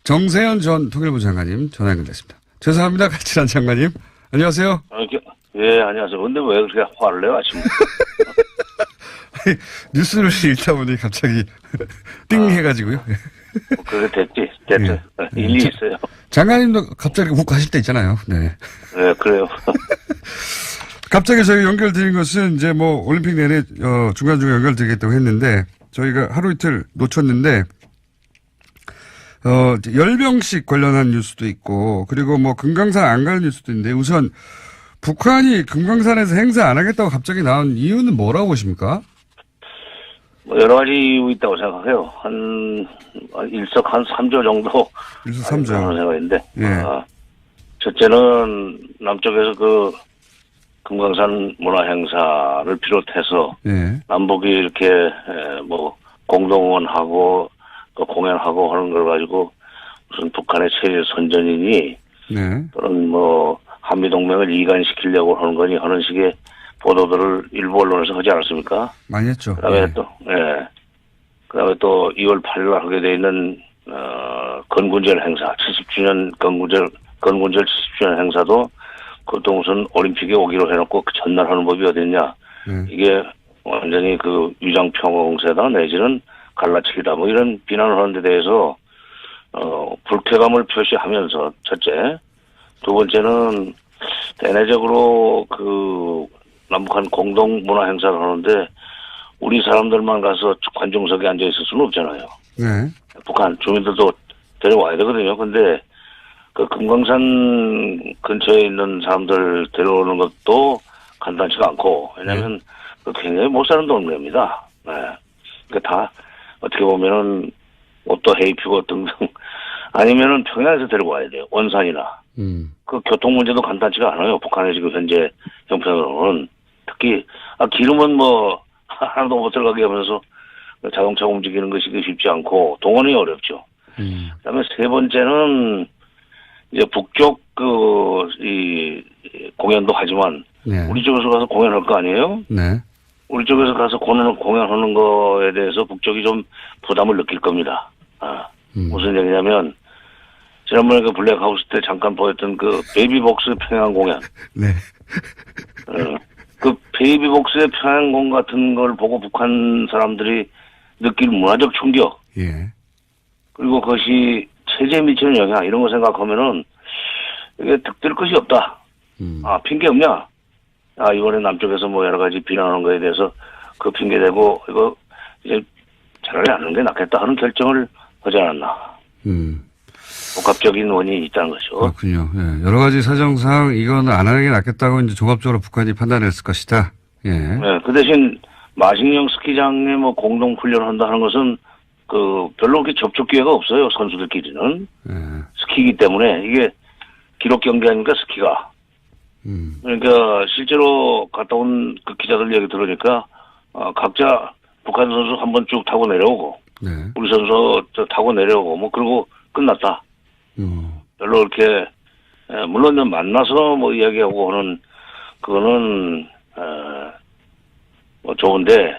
정세현 전 통일부 장관님 전화 연결됐습니다. 죄송합니다. 갈칠한 장관님. 안녕하세요. 예, 안녕하세요. 근데 왜 그렇게 화를 내요, 아침부터? 뉴스를 읽다 보니 갑자기 띵 해가지고요. 그게 됐죠. 예. 일리 있어요. 장관님도 갑자기 훅 가실 때 있잖아요. 네. 네, 그래요. 갑자기 저희 연결드린 것은 이제 뭐 올림픽 내내 중간중간 연결드리겠다고 했는데 저희가 하루 이틀 놓쳤는데 열병식 관련한 뉴스도 있고 그리고 뭐 금강산 안 갈 뉴스도 있는데 우선 북한이 금강산에서 행사 안 하겠다고 갑자기 나온 이유는 뭐라고 보십니까? 뭐 여러 가지 이유 있다고 생각해요. 일석 한 3조 정도. 일석 3조. 하는 생각인데. 예. 첫째는 남쪽에서 그 금강산 문화행사를 비롯해서 예. 남북이 이렇게 뭐 공동원하고 공연하고 하는 걸 가지고 무슨 북한의 체제 선전이니 네. 또는 뭐 한미동맹을 이간시키려고 하는 거니 하는 식의 보도들을 일부 언론에서 하지 않았습니까? 많이 했죠. 그다음에 예. 그다음에 또 2월 8일 날 하게 돼 있는 건군절 행사 70주년 건군절 70주년 행사도 그것도 무슨 올림픽에 오기로 해놓고 그 전날 하는 법이 어딨냐? 이게 완전히 그 위장평화 공세다 내지는 갈라치기다 뭐 이런 비난을 하는 데 대해서 불쾌감을 표시하면서 첫째, 두 번째는 대내적으로 그 남북한 공동 문화 행사를 하는데 우리 사람들만 가서 관중석에 앉아 있을 수는 없잖아요. 네. 북한 주민들도 데려와야 되거든요. 근데 그 금강산 근처에 있는 사람들 데려오는 것도 간단치가 않고 왜냐하면 굉장히 못 사는 동네입니다. 네. 그러니까 다 어떻게 보면은 옷도 헤입히고 등등 아니면은 평양에서 데리고 와야 돼요. 원산이나. 그 교통 문제도 간단치가 않아요. 북한의 지금 현재 형편으로는 특히 기름은 뭐 하나도 못 들어가게 하면서 자동차 움직이는 것이 쉽지 않고 동원이 어렵죠. 그다음에 세 번째는 이제 북쪽 이 공연도 하지만 네. 우리 쪽에서 가서 공연할 거 아니에요? 네. 우리 쪽에서 가서 공연하는 거에 대해서 북쪽이 좀 부담을 느낄 겁니다. 무슨 얘기냐면 지난번에 그 블랙하우스 때 잠깐 보였던 그 베이비복스 평양 공연. 네. 그 베이비복스의 평양공 같은 걸 보고 북한 사람들이 느낄 문화적 충격. 예. 그리고 그것이 체제에 미치는 영향 이런 거 생각하면은 이게 득될 것이 없다. 핑계 없냐? 이번에 남쪽에서 뭐 여러 가지 비난하는 거에 대해서 그 핑계 대고 이거 이제 차라리 안 하는 게 낫겠다 하는 결정을 하지 않았나. 복합적인 원인이 있다는 거죠. 그렇군요. 예. 여러 가지 사정상 이거는 안 하는 게 낫겠다고 이제 종합적으로 북한이 판단했을 것이다. 예. 네, 그 대신 마식령 스키장에 뭐 공동 훈련을 한다 하는 것은 그 별로 그렇게 접촉 기회가 없어요. 선수들끼리는. 예. 스키이기 때문에 이게 기록 경기 아닙니까 스키가. 그러니까 실제로 갔다 온 그 기자들 얘기 들으니까 각자 북한 선수 한 번 쭉 타고 내려오고 네. 우리 선수 타고 내려오고 뭐 그러고 끝났다. 별로 이렇게 물론 만나서 뭐 이야기하고 하는 그거는 뭐 좋은데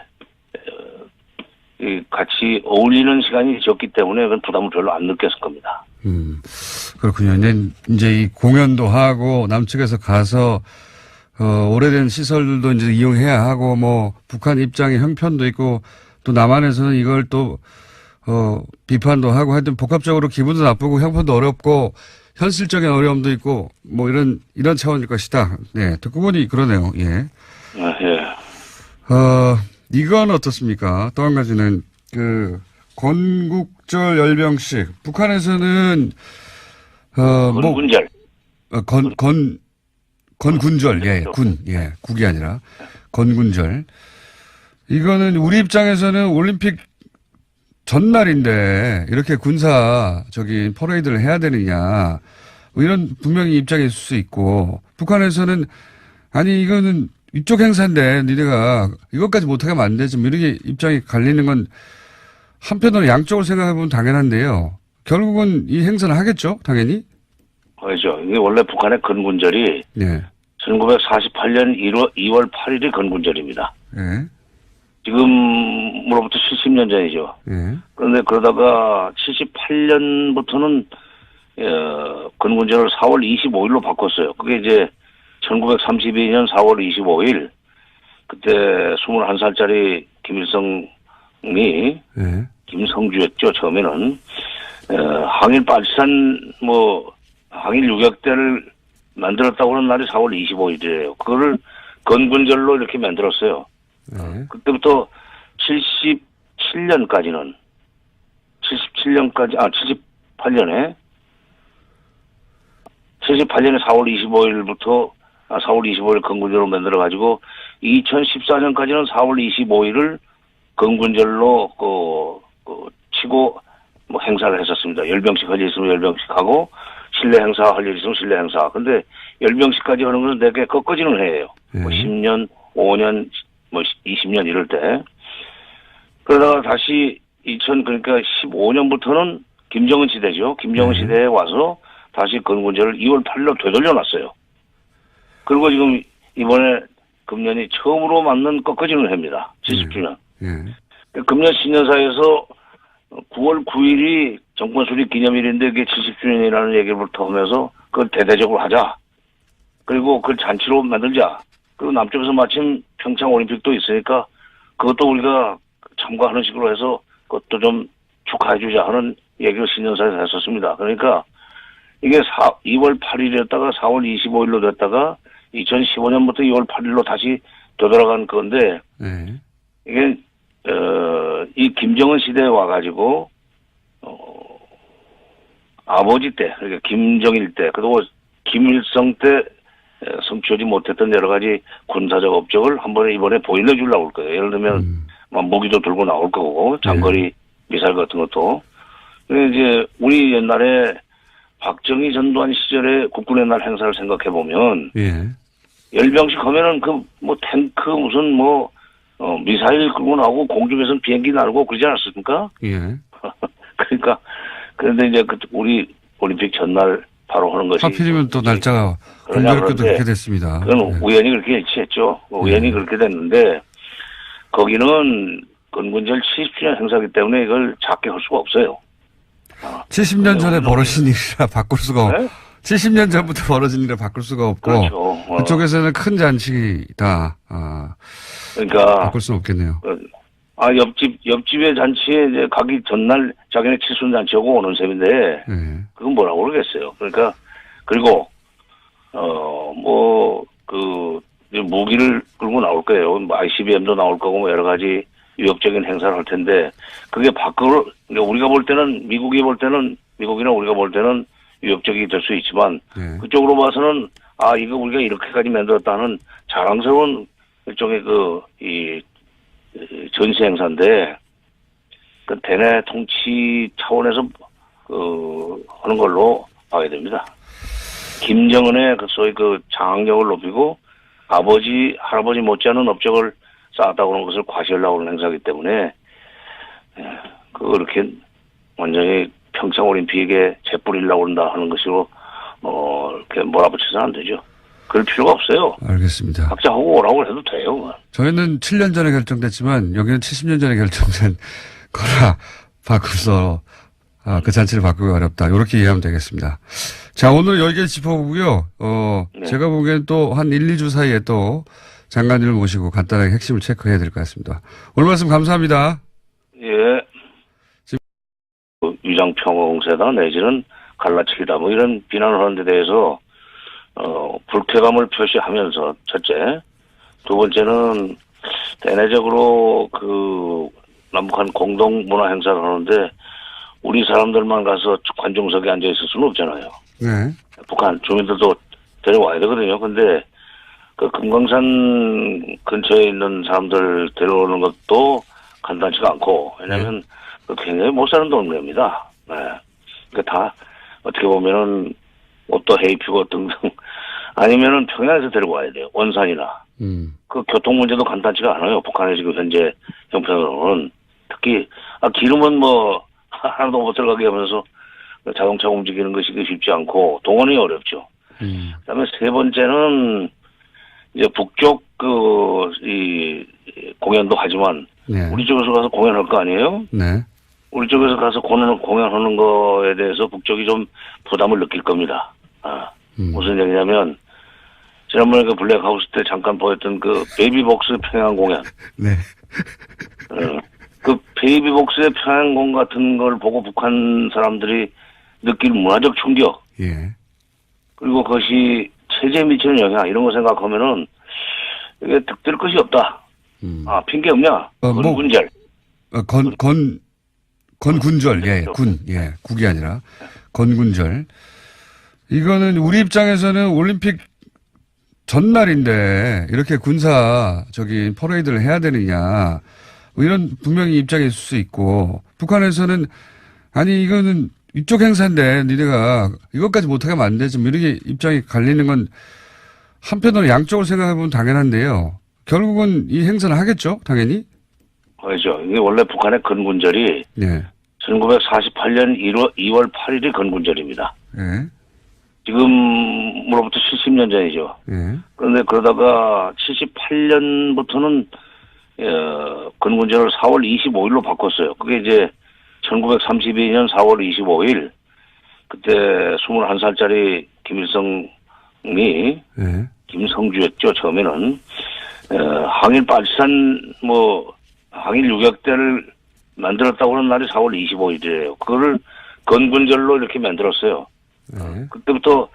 같이 어울리는 시간이 적기 때문에 그건 부담을 별로 안 느꼈을 겁니다. 그렇군요. 이제 이 공연도 하고 남측에서 가서 오래된 시설들도 이제 이용해야 하고 뭐 북한 입장의 형편도 있고 또 남한에서는 이걸 또 비판도 하고 하여튼 복합적으로 기분도 나쁘고 형편도 어렵고 현실적인 어려움도 있고 뭐 이런 차원일 것이다. 네. 듣고 보니 그러네요. 예. 예. 이건 어떻습니까? 또 한 가지는 건국절 열병식. 북한에서는 건군절. 건군절. 예, 국이 아니라 건군절. 이거는 우리 입장에서는 올림픽 전날인데 이렇게 군사적인 퍼레이드를 해야 되느냐. 뭐 이런 분명히 입장이 있을 수 있고 북한에서는 아니 이거는 이쪽 행사인데 니네가 이것까지 못하게 하면 안 되지. 뭐 이렇게 입장이 갈리는 건 한편으로 양쪽을 생각해보면 당연한데요. 결국은 이 행사는 하겠죠. 당연히. 그렇죠. 이게 원래 북한의 건군절이 네. 1948년 2월 8일이 건군절입니다. 네. 지금으로부터 70년 전이죠. 예. 그런데 그러다가 78년부터는 건군절을 4월 25일로 바꿨어요. 그게 이제 1932년 4월 25일 그때 21살짜리 김일성이 예. 김성주였죠. 처음에는 항일 빨치산 항일 유격대를 만들었다고 하는 날이 4월 25일이에요. 그거를 건군절로 이렇게 만들었어요. 예. 그때부터 78년까지 78년에 4월 25일부터 4월 25일 건군절로 만들어가지고 2014년까지는 4월 25일을 건군절로 치고 행사를 했었습니다. 열병식 할 일 있으면 열병식 하고 실내 행사 할 일 있으면 실내 행사. 근데 열병식까지 하는 것은 되게 꺾어지는 해예요. 10년, 5년, 20년 이럴 때. 그러다가 다시 그러니까 15년부터는 김정은 시대죠. 김정은 시대에 와서 다시 건군절을 2월 8일로 되돌려놨어요. 그리고 지금 이번에 금년이 처음으로 맞는 꺾어지는 해입니다. 70주년. 금년 신년사에서 9월 9일이 정권 수립 기념일인데 그게 70주년이라는 얘기부터 하면서 그걸 대대적으로 하자. 그리고 그걸 잔치로 만들자. 그리고 남쪽에서 마침 평창 올림픽도 있으니까 그것도 우리가 참가하는 식으로 해서 그것도 좀 축하해주자 하는 얘기를 신년사에서 했었습니다. 그러니까 이게 2월 8일이었다가 4월 25일로 됐다가 2015년부터 2월 8일로 다시 되돌아간 건데 이게 이 김정은 시대에 와가지고 아버지 때 그러니까 김정일 때 그리고 김일성 때 성취하지 못했던 여러 가지 군사적 업적을 한 번에 이번에 보일러 주려고 할 거예요. 예를 들면 무기도 들고 나올 거고 장거리 미사일 같은 것도. 근데 이제 우리 옛날에 박정희 전두환 시절에 국군의 날 행사를 생각해 보면 열병식 하면은 탱크 무슨 미사일 끌고 나오고 공중에서는 비행기 날고 그러지 않았습니까? 그러니까 그런데 이제 우리 올림픽 전날 바로 하는 것이 하필이면 또 날짜가 공교롭게도 그렇게 됐습니다. 그건 우연히 그렇게 일치했죠. 우연히 그렇게 됐는데 거기는 건군절 70주년 행사기 때문에 이걸 작게 할 수가 없어요. 70년 전에 벌어진 일이라 바꿀 수가 없고 70년 전부터 벌어진 일이라 바꿀 수가 없고 그렇죠. 그쪽에서는 큰 잔치다. 그러니까 바꿀 수는 없겠네요. 옆집의 잔치에 이제 가기 전날 자기네 칠순 잔치하고 오는 셈인데 그건 뭐라고 그러겠어요. 그러니까 그리고 무기를 끌고 나올 거예요. ICBM도 나올 거고 여러 가지 위협적인 행사를 할 텐데 그게 밖으로 우리가 볼 때는 미국이나 우리가 볼 때는 위협적이 될 수 있지만 그쪽으로 봐서는 이거 우리가 이렇게까지 만들었다는 자랑스러운 일종의 이 전시 행사인데 그 대내 통치 차원에서 하는 걸로 봐야 됩니다. 김정은의 소위 장악력을 높이고 아버지 할아버지 못지않은 업적을 쌓았다고 하는 것을 과시하려고 하는 행사이기 때문에 그렇게 완전히 평창 올림픽에 재뿌리려고 한다 하는 것으로 이렇게 몰아붙여서는 안 되죠. 그럴 필요가 없어요. 알겠습니다. 각자 하고 오라고 해도 돼요. 저희는 7년 전에 결정됐지만 여기는 70년 전에 결정된 거라 바꿔서 그 잔치를 바꾸기 어렵다. 이렇게 이해하면 되겠습니다. 자, 오늘 여기까지 짚어보고요. 제가 보기엔 또 한 1, 2주 사이에 또 장관님을 모시고 간단하게 핵심을 체크해야 될 것 같습니다. 오늘 말씀 감사합니다. 예. 위장평화공세다 내지는 갈라치기다 이런 비난을 하는 데 대해서 불쾌감을 표시하면서 첫째, 두 번째는 대내적으로 남북한 공동 문화 행사를 하는데 우리 사람들만 가서 관중석에 앉아 있을 수는 없잖아요. 북한 주민들도 데려와야 되거든요. 근데 금강산 근처에 있는 사람들 데려오는 것도 간단치가 않고 왜냐하면 굉장히 못 사는 동네입니다. 그러니까 다 어떻게 보면은 옷도 헤입히고 등등 아니면은 평양에서 데리고 와야 돼요. 원산이나. 그 교통 문제도 간단치가 않아요. 북한의 지금 현재 형편으로는 특히 기름은 하나도 못 들어가게 하면서 자동차 움직이는 것이 쉽지 않고 동원이 어렵죠. 그다음에 세 번째는 이제 북쪽 이 공연도 하지만 네. 우리 쪽에서 가서 공연할 거 아니에요? 네. 우리 쪽에서 가서 공연하는 거에 대해서 북쪽이 좀 부담을 느낄 겁니다. 무슨 얘기냐면, 지난번에 그 블랙하우스 때 잠깐 보였던 그 베이비복스 평양 공연. 네. 그 베이비복스의 평양공 같은 걸 보고 북한 사람들이 느낄 문화적 충격. 예. 그리고 그것이 체제에 미치는 영향, 이런 거 생각하면은, 이게 득될 것이 없다. 핑계 없냐? 건군절. 건군절, 예, 국이 아니라, 건군절. 이거는 우리 입장에서는 올림픽 전날인데, 이렇게 퍼레이드를 해야 되느냐, 뭐 이런 분명히 입장이 있을 수 있고, 북한에서는, 아니, 이거는 이쪽 행사인데, 니네가 이것까지 못하게 하면 안 되지, 뭐 이렇게 입장이 갈리는 건, 한편으로 양쪽을 생각해보면 당연한데요. 결국은 이 행사를 하겠죠, 당연히? 그렇죠. 이게 원래 북한의 건군절이 네. 1948년 2월 8일이 건군절입니다. 네. 지금으로부터 70년 전이죠. 네. 그런데 그러다가 78년부터는 건군절을 4월 25일로 바꿨어요. 그게 이제 1932년 4월 25일 그때 21살짜리 김일성이 네. 김성주였죠. 처음에는 항일 빨치산 항일 유격대를 만들었다고 하는 날이 4월 25일이에요. 그거를 건군절로 이렇게 만들었어요. 네. 그때부터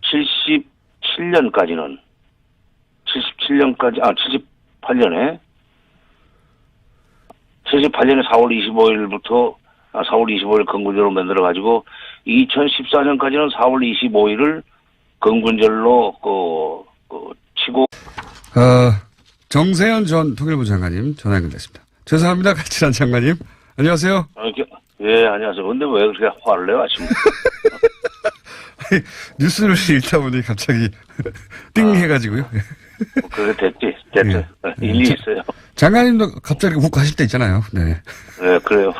78년에 4월 25일부터 4월 25일 건군절로 만들어가지고 2014년까지는 4월 25일을 건군절로 치고. 정세현 전 통일부 장관님 전화 연결됐습니다. 죄송합니다. 갈칠한 장관님. 안녕하세요. 예, 안녕하세요. 근데 왜 그렇게 화를 내요, 아침부터? 뉴스를 읽다 보니 갑자기 띵 해가지고요. 그게 됐죠. 예. 일리 있어요. 장관님도 갑자기 훅 가실 때 있잖아요. 네. 네, 그래요.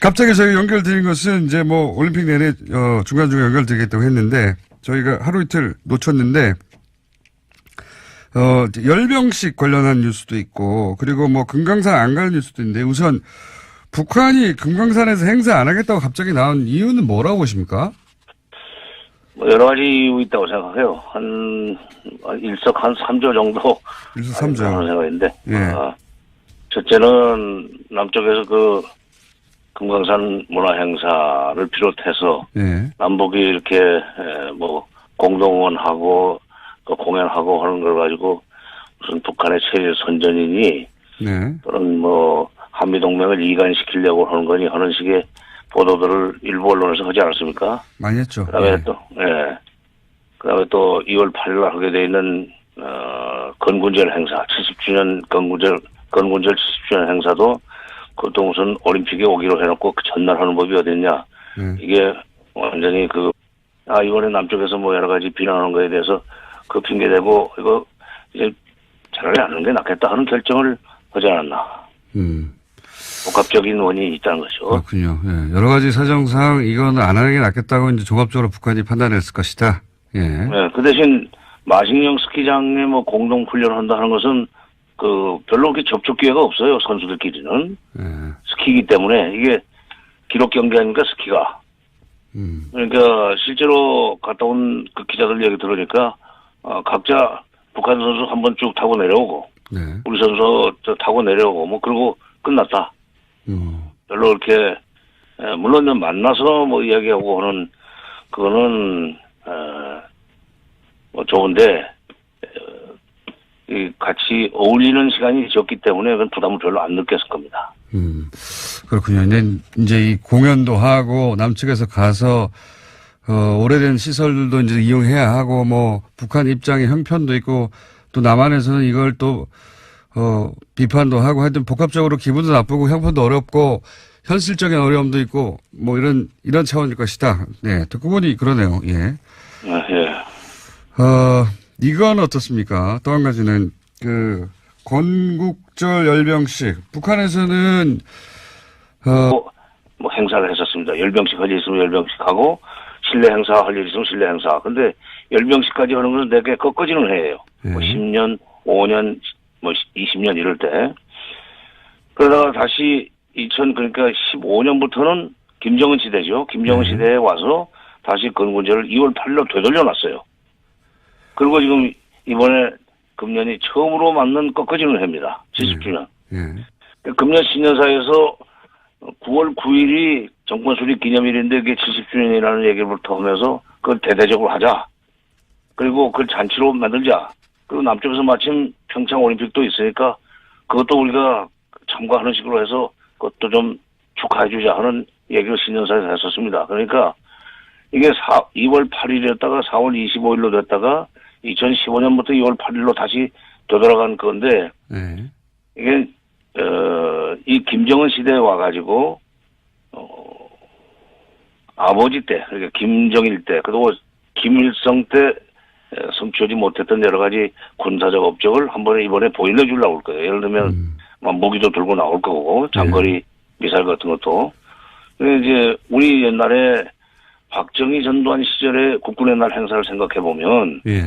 갑자기 저희 연결드린 것은 이제 올림픽 내내 중간중간 연결드리겠다고 했는데 저희가 하루 이틀 놓쳤는데 열병식 관련한 뉴스도 있고 그리고 금강산 안 가는 뉴스도 있는데 우선 북한이 금강산에서 행사 안 하겠다고 갑자기 나온 이유는 뭐라고 보십니까? 여러 가지 이유 있다고 생각해요. 일석 한 3조 정도. 일석 3조. 하는 생각인데. 예. 첫째는 남쪽에서 그 금강산 문화행사를 비롯해서 예. 남북이 이렇게 공동원하고 공연하고 하는 걸 가지고 무슨 북한의 체제 선전이니 네. 또는 한미동맹을 이간시키려고 하는 거니 하는 식의 보도들을 일부 언론에서 하지 않았습니까? 많이 했죠. 그다음에 그다음에 또 2월 8일 날 하게 돼 있는 건군절 행사 70주년 건군절 70주년 행사도 그것도 무슨 올림픽에 오기로 해놓고 그 전날 하는 법이 어딨냐? 이게 완전히 이번에 남쪽에서 여러 가지 비난하는 거에 대해서 그 핑계 대고 이거 이제 차라리 안 하는 게 낫겠다 하는 결정을 하지 않았나? 복합적인 원인이 있다는 거죠. 그렇군요. 예. 여러 가지 사정상 이건 안 하는 게 낫겠다고 이제 종합적으로 북한이 판단했을 것이다. 예. 네, 그 대신 마식령 스키장에 공동 훈련을 한다 하는 것은 별로 그렇게 접촉 기회가 없어요. 선수들끼리는. 예. 스키이기 때문에 이게 기록 경기 아닙니까 스키가. 그러니까 실제로 갔다 온 그 기자들 얘기 들으니까 각자 북한 선수 한 번 쭉 타고 내려오고 네. 우리 선수 타고 내려오고 그러고 끝났다. 별로 이렇게 물론 만나서 이야기하고 하는 그거는 좋은데 같이 어울리는 시간이 적기 때문에 그건 부담을 별로 안 느꼈을 겁니다. 그렇군요. 이제 이 공연도 하고 남측에서 가서 오래된 시설들도 이제 이용해야 하고 북한 입장의 형편도 있고 또 남한에서는 이걸 또 비판도 하고 하여튼 복합적으로 기분도 나쁘고 형편도 어렵고 현실적인 어려움도 있고 이런 차원일 것이다. 네, 듣고 보니 그러네요. 예. 예. 이건 어떻습니까? 또 한 가지는 건국절 열병식 북한에서는 행사를 했었습니다. 열병식 할 일 있으면 열병식 하고 실내 행사 할 일 있으면 실내 행사. 근데 열병식까지 하는 것은 되게 꺾어지는 해예요. 10년, 5년, 20년 이럴 때. 그러다가 다시 그러니까 15년부터는 김정은 시대죠. 김정은 네. 시대에 와서 다시 건군제를 2월 8일로 되돌려놨어요. 그리고 지금 이번에 금년이 처음으로 맞는 꺾어지는 해입니다. 70주년. 예. 금년 신년사에서 9월 9일이 정권 수립 기념일인데 그게 70주년이라는 얘기부터 하면서 그걸 대대적으로 하자. 그리고 그걸 잔치로 만들자. 그리고 남쪽에서 마침 평창 올림픽도 있으니까 그것도 우리가 참가하는 식으로 해서 그것도 좀 축하해주자 하는 얘기를 신년사에서 했었습니다. 그러니까 이게 2월 8일이었다가 4월 25일로 됐다가 2015년부터 2월 8일로 다시 되돌아간 건데 예. 이게 이 김정은 시대에 와가지고 아버지 때 그러니까 김정일 때 그리고 김일성 때 성취하지 못했던 여러 가지 군사적 업적을 한 번에 이번에 보일러 주려고 할 거예요. 예를 들면 막 무기도 들고 나올 거고 장거리 미사일 같은 것도. 근데 이제 우리 옛날에 박정희 전두환 시절에 국군의 날 행사를 생각해 보면 예.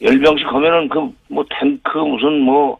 열병식 하면은 그 뭐 탱크 무슨 뭐